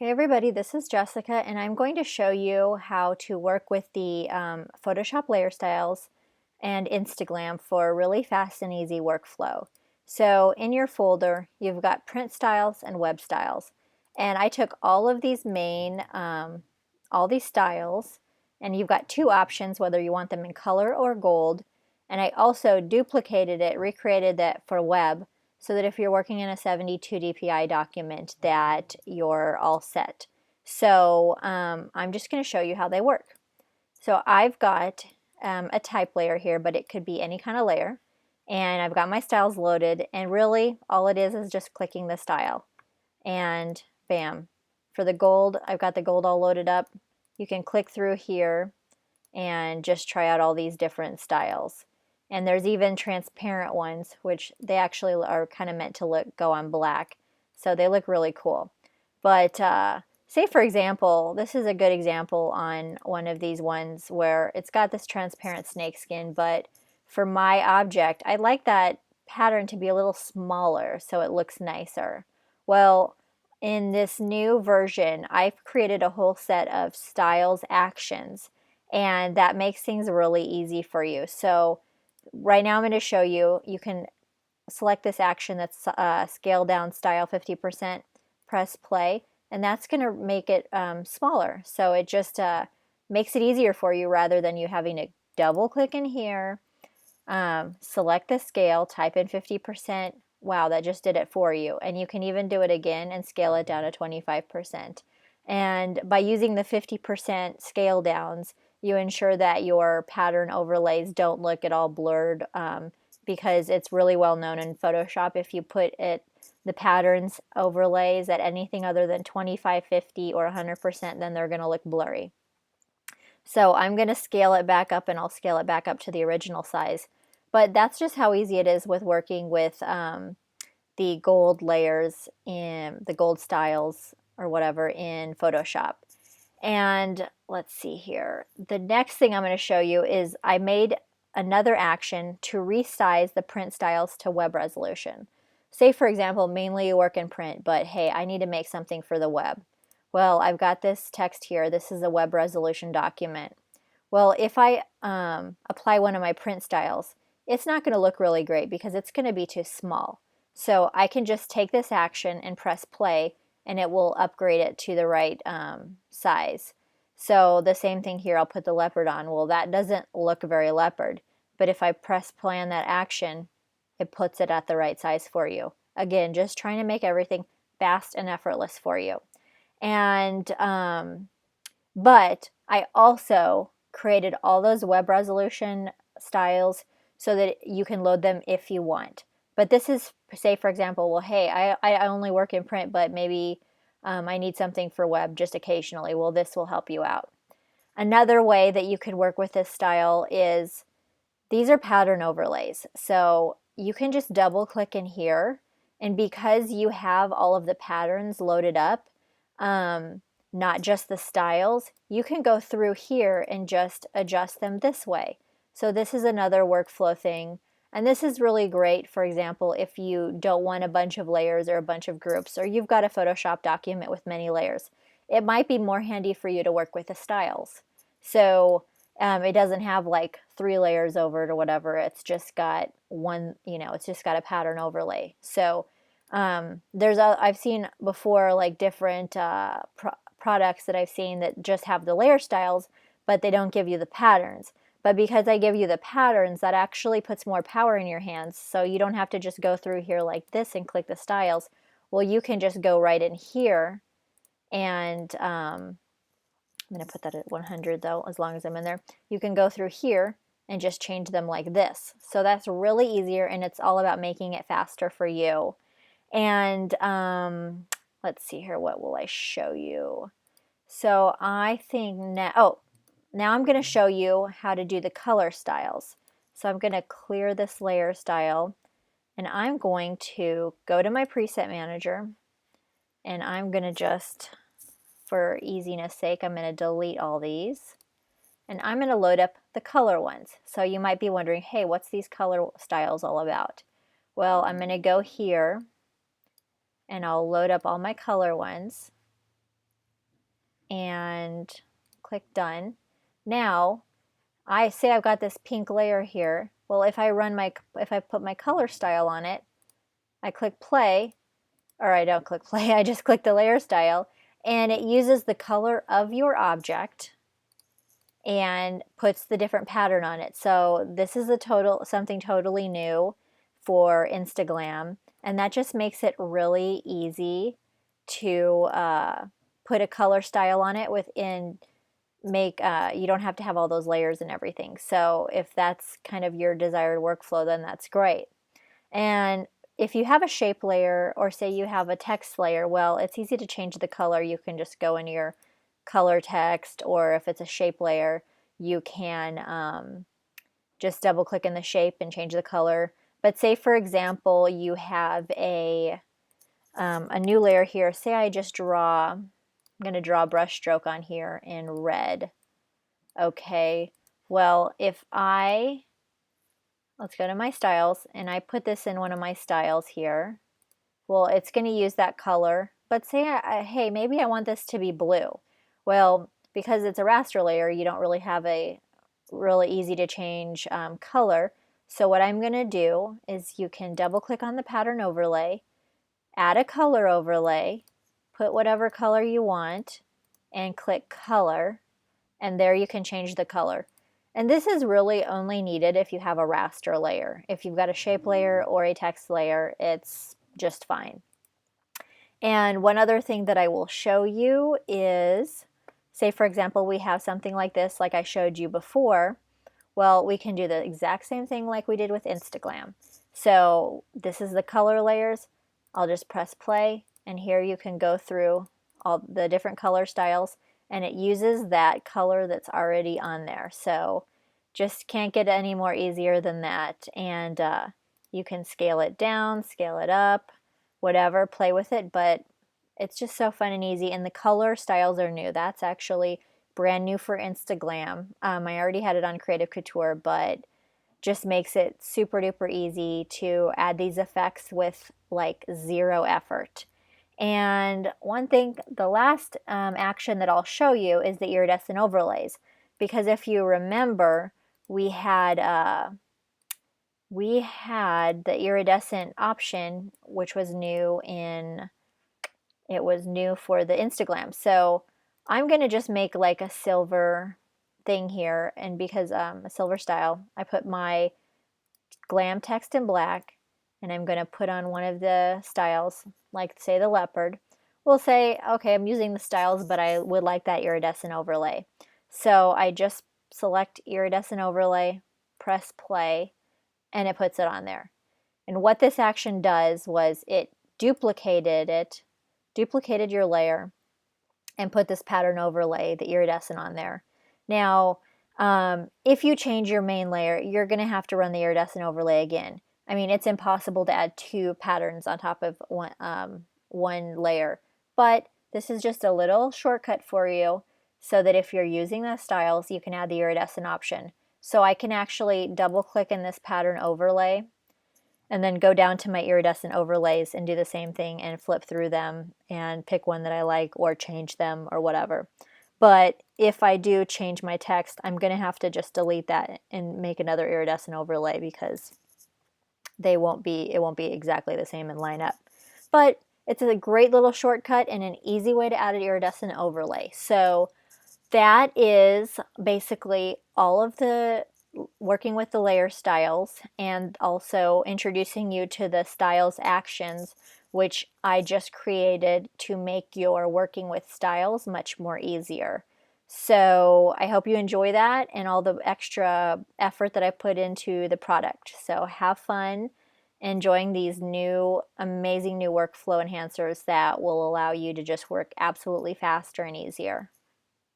Hey everybody, this is Jessica and I'm going to show you how to work with the Photoshop layer styles and InstaGlam for a really fast and easy workflow. So in your folder, you've got print styles and web styles. And I took all of these all these styles, and you've got two options whether you want them in color or gold. And I also duplicated it, recreated that for web, so that if you're working in a 72 dpi document that you're all set. So I'm just going to show you how they work. So I've got a type layer here, but it could be any kind of layer. And I've got my styles loaded, and really all it is just clicking the style. And bam. For the gold, I've got the gold all loaded up. You can click through here and just try out all these different styles. And there's even transparent ones, which they actually are kind of meant to go on black. So they look really cool. But say for example, this is a good example on one of these ones where it's got this transparent snake skin, but for my object, I'd like that pattern to be a little smaller so it looks nicer. Well, in this new version, I've created a whole set of styles actions, and that makes things really easy for you. So right now I'm going to show you, you can select this action that's scale down style 50%, press play, and that's going to make it smaller. So it just makes it easier for you rather than you having to double click in here, select the scale, type in 50%. Wow, that just did it for you. And you can even do it again and scale it down to 25%. And by using the 50% scale downs, you ensure that your pattern overlays don't look at all blurred, because it's really well known in Photoshop if you put the patterns overlays at anything other than 25, 50, or 100%, then they're going to look blurry. So I'm going to scale it back up, and I'll scale it back up to the original size. But that's just how easy it is with working with the gold layers in the gold styles or whatever in Photoshop. And let's see here. The next thing I'm going to show you is I made another action to resize the print styles to web resolution. Say for example, mainly you work in print, but hey, I need to make something for the web. Well, I've got this text here. This is a web resolution document. Well, if I apply one of my print styles, it's not going to look really great because it's going to be too small. So I can just take this action and press play, and it will upgrade it to the right size. So the same thing here, I'll put the leopard on. Well, that doesn't look very leopard, but if I press play on that action, it puts it at the right size for you. Again, just trying to make everything fast and effortless for you. And but I also created all those web resolution styles so that you can load them if you want. But this is, say for example, well, hey, I only work in print, but maybe I need something for web just occasionally. Well, this will help you out. Another way that you could work with this style is these are pattern overlays. So you can just double click in here, and because you have all of the patterns loaded up, not just the styles, you can go through here and just adjust them this way. So this is another workflow thing. And this is really great, for example, if you don't want a bunch of layers or a bunch of groups, or you've got a Photoshop document with many layers. It might be more handy for you to work with the styles. So it doesn't have like 3 layers over it or whatever. It's just got one, it's just got a pattern overlay. So I've seen before like different products that I've seen that just have the layer styles, but they don't give you the patterns. But because I give you the patterns, that actually puts more power in your hands. So you don't have to just go through here like this and click the styles. Well, you can just go right in here, and I'm going to put that at 100 though, as long as I'm in there. You can go through here and just change them like this. So that's really easier, and it's all about making it faster for you. And let's see here, what will I show you? So I think now I'm going to show you how to do the color styles. So I'm going to clear this layer style, and I'm going to go to my preset manager, and I'm going to just, for easiness sake, I'm going to delete all these, and I'm going to load up the color ones. So you might be wondering, hey, what's these color styles all about? Well, I'm going to go here, and I'll load up all my color ones. and click done. Now, I say I've got this pink layer here. Well, if I put my color style on it, I click play, or I don't click play, I just click the layer style, and it uses the color of your object and puts the different pattern on it. So this is something totally new for InstaGlam, and that just makes it really easy to put a color style on it within you don't have to have all those layers and everything. So if that's kind of your desired workflow, then that's great. And if you have a shape layer, or say you have a text layer, well, it's easy to change the color. You can just go into your color text, or if it's a shape layer, you can just double click in the shape and change the color. But say, for example, you have a new layer here. Say I'm going to draw a brush stroke on here in red. Okay, well, let's go to my styles, and I put this in one of my styles here. Well, it's going to use that color, but say, hey, maybe I want this to be blue. Well, because it's a raster layer, you don't really have a really easy to change color. So what I'm going to do is you can double click on the pattern overlay, add a color overlay, put whatever color you want, and click color, and there you can change the color. And this is really only needed if you have a raster layer. If you've got a shape layer or a text layer, it's just fine. And one other thing that I will show you is, say for example, we have something like this, like I showed you before. Well, we can do the exact same thing like we did with InstaGlam. So this is the color layers. I'll just press play, and here you can go through all the different color styles, and it uses that color that's already on there. So just can't get any more easier than that. And you can scale it down, scale it up, whatever, play with it, but it's just so fun and easy. And the color styles are new. That's actually brand new for InstaGlam. I already had it on Creative Couture, but just makes it super duper easy to add these effects with like zero effort. And one thing, the last action that I'll show you is the iridescent overlays, because if you remember, we had the iridescent option, which was new for the InstaGlam. So I'm going to just make like a silver thing here, and because a silver style, I put my glam text in black, and I'm going to put on one of the styles, like say the leopard. We'll say, okay, I'm using the styles, but I would like that iridescent overlay. So I just select iridescent overlay, press play, and it puts it on there. And what this action does was it duplicated your layer, and put this pattern overlay, the iridescent, on there. Now, if you change your main layer, you're going to have to run the iridescent overlay again. I mean, it's impossible to add two patterns on top of one layer, but this is just a little shortcut for you so that if you're using the styles, you can add the iridescent option. So I can actually double click in this pattern overlay, and then go down to my iridescent overlays and do the same thing and flip through them and pick one that I like, or change them, or whatever. But if I do change my text, I'm going to have to just delete that and make another iridescent overlay, because it won't be exactly the same and line up. But it's a great little shortcut and an easy way to add an iridescent overlay. So that is basically all of the working with the layer styles, and also introducing you to the styles actions, which I just created to make your working with styles much more easier. So I hope you enjoy that and all the extra effort that I put into the product. So have fun enjoying these new, amazing new workflow enhancers that will allow you to just work absolutely faster and easier.